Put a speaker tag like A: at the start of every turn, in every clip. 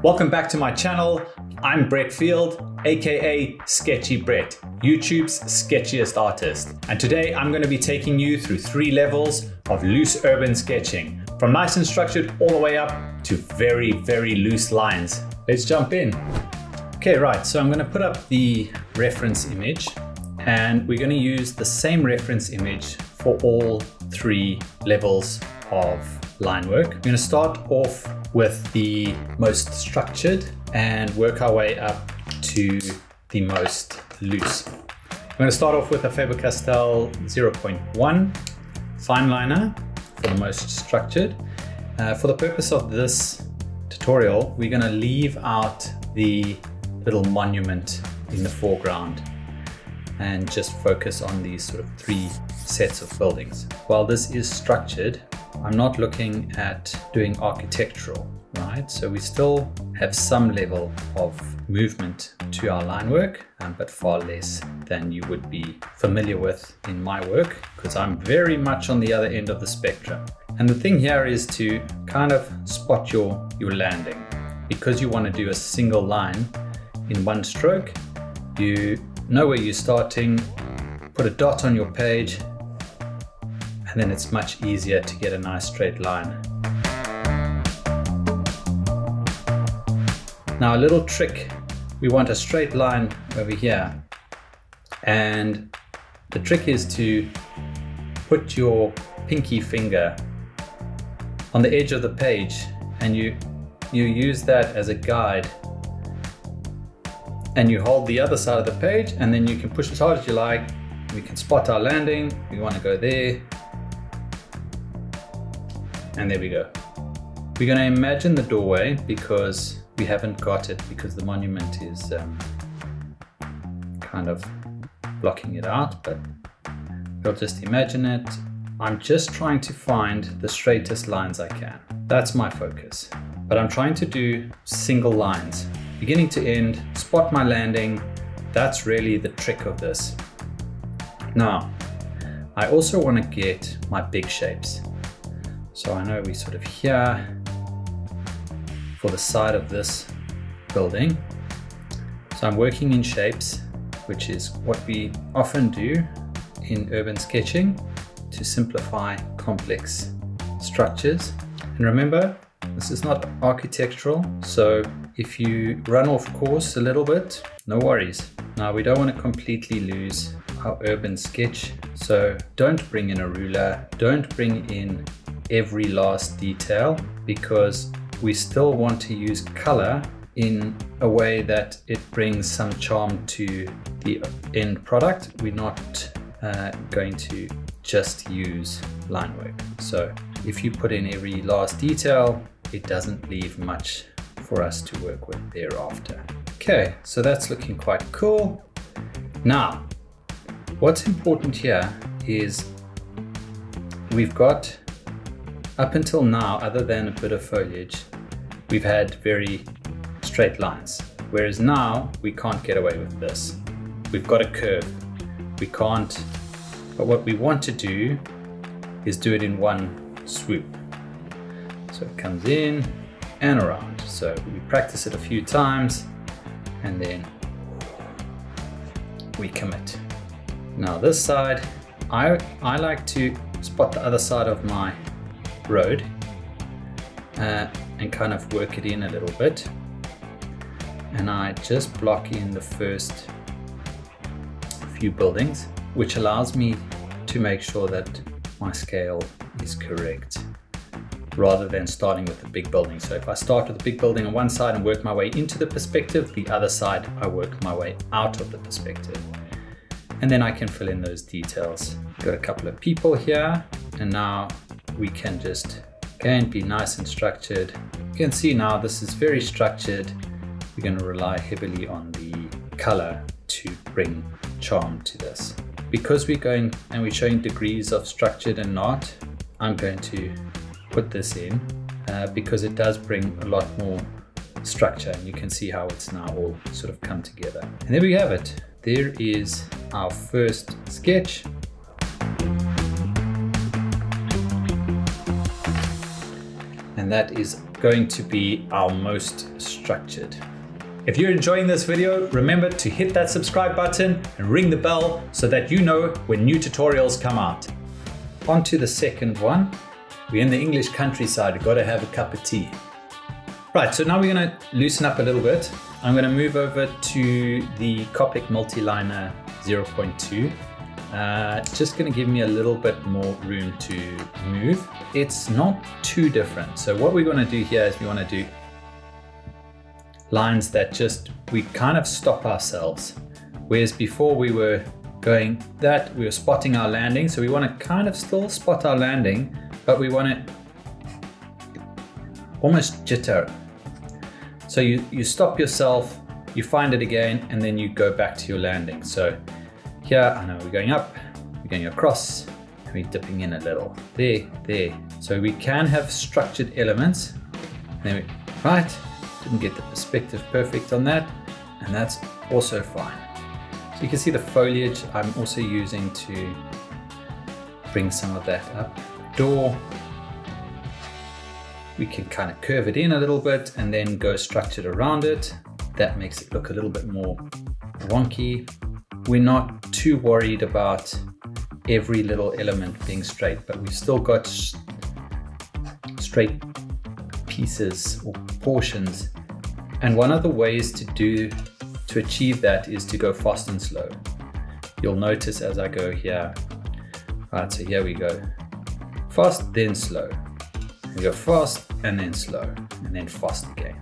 A: Welcome back to my channel. I'm Brett Field, aka Sketchy Brett, YouTube's sketchiest artist. And today I'm going to be taking you through 3 levels of loose urban sketching, from nice and structured all the way up to very, very loose lines. Let's jump in. Okay, right, so I'm going to put up the reference image and we're going to use the same reference image for all 3 levels of line work. We're going to start off with the most structured and work our way up to the most loose. I'm going to start off with a Faber-Castell 0.1 fine liner for the most structured. For the purpose of this tutorial, we're going to leave out the little monument in the foreground and just focus on these sort of 3 sets of buildings. While this is structured, I'm not looking at doing architectural, right? So we still have some level of movement to our line work, but far less than you would be familiar with in my work, because I'm very much on the other end of the spectrum. And the thing here is to kind of spot your landing. Because you want to do a single line in one stroke, you know where you're starting, put a dot on your page, and then it's much easier to get a nice straight line. Now a little trick, we want a straight line over here, and the trick is to put your pinky finger on the edge of the page and you use that as a guide, and you hold the other side of the page and then you can push as hard as you like. We can spot our landing, we want to go there, and there we go. We're going to imagine the doorway because we haven't got it, because the monument is kind of blocking it out, but we'll just imagine it. I'm just trying to find the straightest lines I can. That's my focus. But I'm trying to do single lines, beginning to end, spot my landing. That's really the trick of this. Now, I also want to get my big shapes. So I know we sort of here for the side of this building. So I'm working in shapes, which is what we often do in urban sketching to simplify complex structures. And remember, this is not architectural, so if you run off course a little bit, no worries. Now we don't want to completely lose our urban sketch, so don't bring in a ruler, don't bring in every last detail, because we still want to use color in a way that it brings some charm to the end product. We're not going to just use line work. So if you put in every last detail, it doesn't leave much for us to work with thereafter. Okay, so that's looking quite cool. Now, what's important here is we've got, up until now, other than a bit of foliage, we've had very straight lines. Whereas now, we can't get away with this. We've got a curve. We can't, but what we want to do is do it in one swoop. So it comes in and around. So we practice it a few times and then we commit. Now this side, I like to spot the other side of my road and kind of work it in a little bit, and I just block in the first few buildings, which allows me to make sure that my scale is correct rather than starting with the big building. So if I start with the big building on one side and work my way into the perspective, the other side I work my way out of the perspective, and then I can fill in those details. Got a couple of people here, and now we can just, again, be nice and structured. You can see now this is very structured. We're going to rely heavily on the color to bring charm to this. Because we're going and we're showing degrees of structured and not, I'm going to put this in because it does bring a lot more structure, and you can see how it's now all sort of come together. And there we have it. There is our first sketch. And that is going to be our most structured. If you're enjoying this video, remember to hit that subscribe button and ring the bell so that you know when new tutorials come out. On to the second one. We're in the English countryside, we've got to have a cup of tea. Right, so now we're going to loosen up a little bit. I'm going to move over to the Copic Multiliner 0.2. Just going to give me a little bit more room to move. It's not too different. So what we're going to do here is we want to do lines that we kind of stop ourselves. Whereas before we were going that, we were spotting our landing. So we want to kind of still spot our landing, but we want to almost jitter. So you stop yourself, you find it again, and then you go back to your landing. So here, I know we're going up, we're going across, and we're dipping in a little. There. So we can have structured elements. Then right, didn't get the perspective perfect on that, and that's also fine. So you can see the foliage I'm also using to bring some of that up. Door, we can kind of curve it in a little bit and then go structured around it. That makes it look a little bit more wonky. We're not too worried about every little element being straight, but we've still got straight pieces or portions. And one of the ways to achieve that is to go fast and slow. You'll notice as I go here, right, so here we go. Fast, then slow. We go fast and then slow, and then fast again.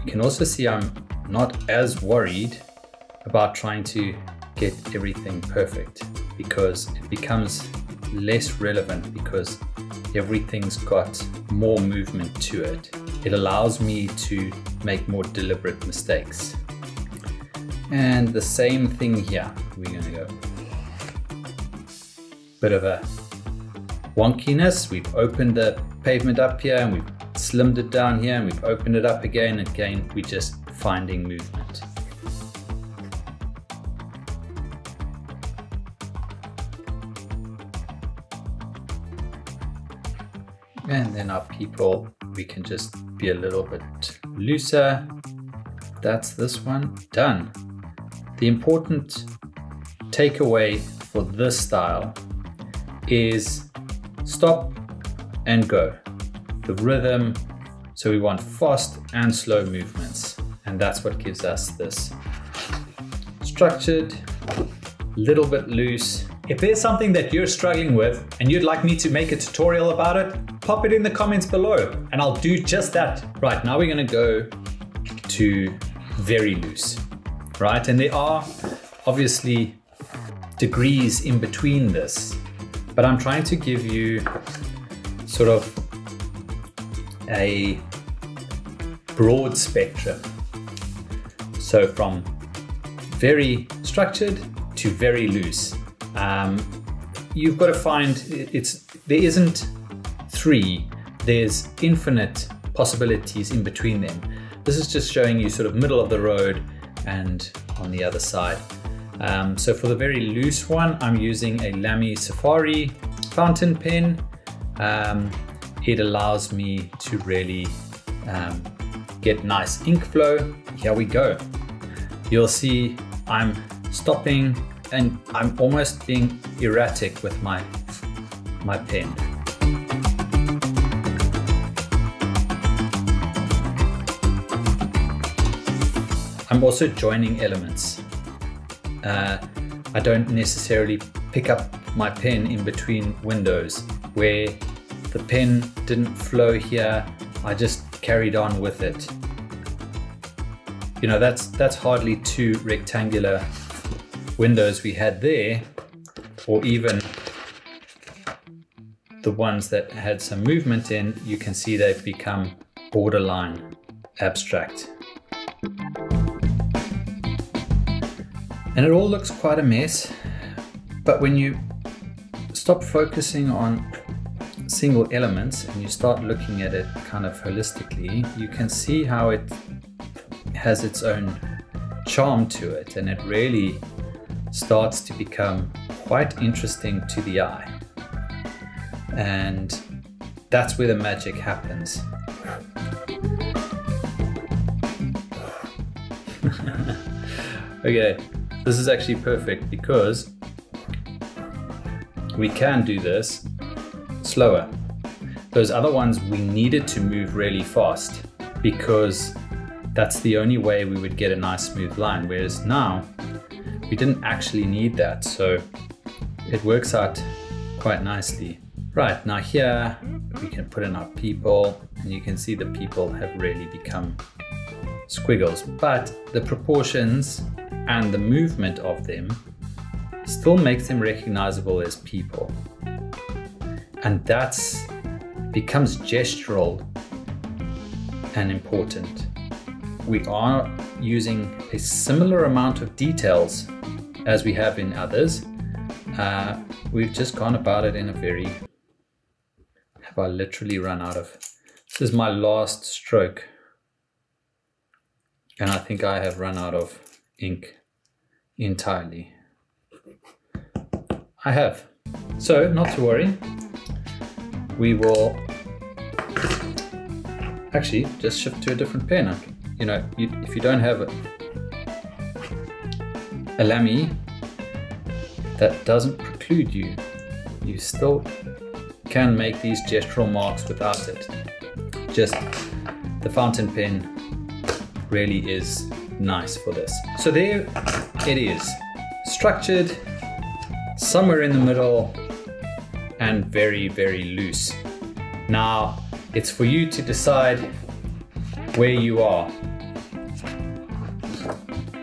A: You can also see I'm not as worried about trying to get everything perfect, because it becomes less relevant because everything's got more movement to it. It allows me to make more deliberate mistakes. And the same thing here. We're going to go bit of a wonkiness. We've opened the pavement up here and we've slimmed it down here and we've opened it up again. Again, we're just finding movement. And then our people, we can just be a little bit looser. That's this one done. The important takeaway for this style is stop and go. The rhythm, so we want fast and slow movements, and that's what gives us this structured, little bit loose. If there's something that you're struggling with and you'd like me to make a tutorial about it, pop it in the comments below and I'll do just that. Right, now we're going to go to very loose, right? And there are obviously degrees in between this, but I'm trying to give you sort of a broad spectrum. So from very structured to very loose. You've got to find, there isn't three, there's infinite possibilities in between them. This is just showing you sort of middle of the road and on the other side. So for the very loose one, I'm using a Lamy Safari fountain pen. It allows me to really get nice ink flow. Here we go. You'll see I'm stopping and I'm almost being erratic with my pen. I'm also joining elements. I don't necessarily pick up my pen in between windows. Where the pen didn't flow here, I just carried on with it. You know, that's hardly two rectangular windows we had there, or even the ones that had some movement in. You can see they've become borderline abstract. And it all looks quite a mess, but when you stop focusing on single elements and you start looking at it kind of holistically, you can see how it has its own charm to it, and it really starts to become quite interesting to the eye. And that's where the magic happens. Okay, this is actually perfect because we can do this slower. Those other ones we needed to move really fast because that's the only way we would get a nice smooth line, whereas now we didn't actually need that, so it works out quite nicely. Right, now here we can put in our people, and you can see the people have really become squiggles, but the proportions and the movement of them still makes them recognizable as people. And that's becomes gestural and important. We are using a similar amount of details as we have in others. We've just gone about it in a very... Have I literally run out of... This is my last stroke. And I think I have run out of ink entirely. I have. So, not to worry. We will actually just shift to a different pen. You know, if you don't have a lamy, that doesn't preclude you. You still can make these gestural marks without it. Just the fountain pen really is nice for this. So there it is, structured, somewhere in the middle, and very, very loose. Now it's for you to decide where you are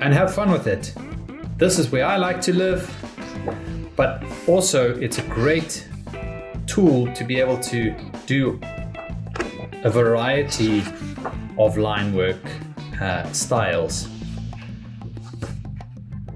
A: and have fun with it. This is where I like to live, but also it's a great tool to be able to do a variety of line work styles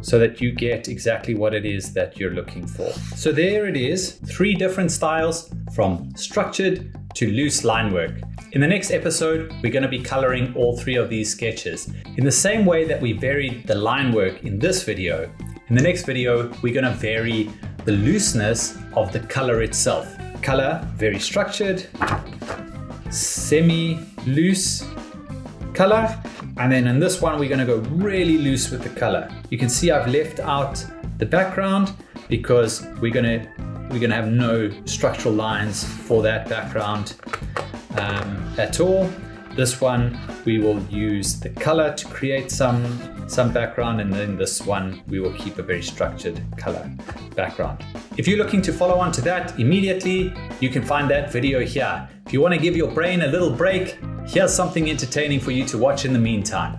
A: so that you get exactly what it is that you're looking for. So there it is, 3 different styles from structured to loose line work. In the next episode, we're going to be coloring all 3 of these sketches. In the same way that we varied the line work in this video, in the next video, we're going to vary the looseness of the color itself. Color, very structured, semi-loose color, and then in this one, we're going to go really loose with the color. You can see I've left out the background because we're going to have no structural lines for that background at all. This one we will use the color to create some background, and then this one we will keep a very structured color background. If you're looking to follow on to that immediately, you can find that video here. If you want to give your brain a little break, here's something entertaining for you to watch in the meantime.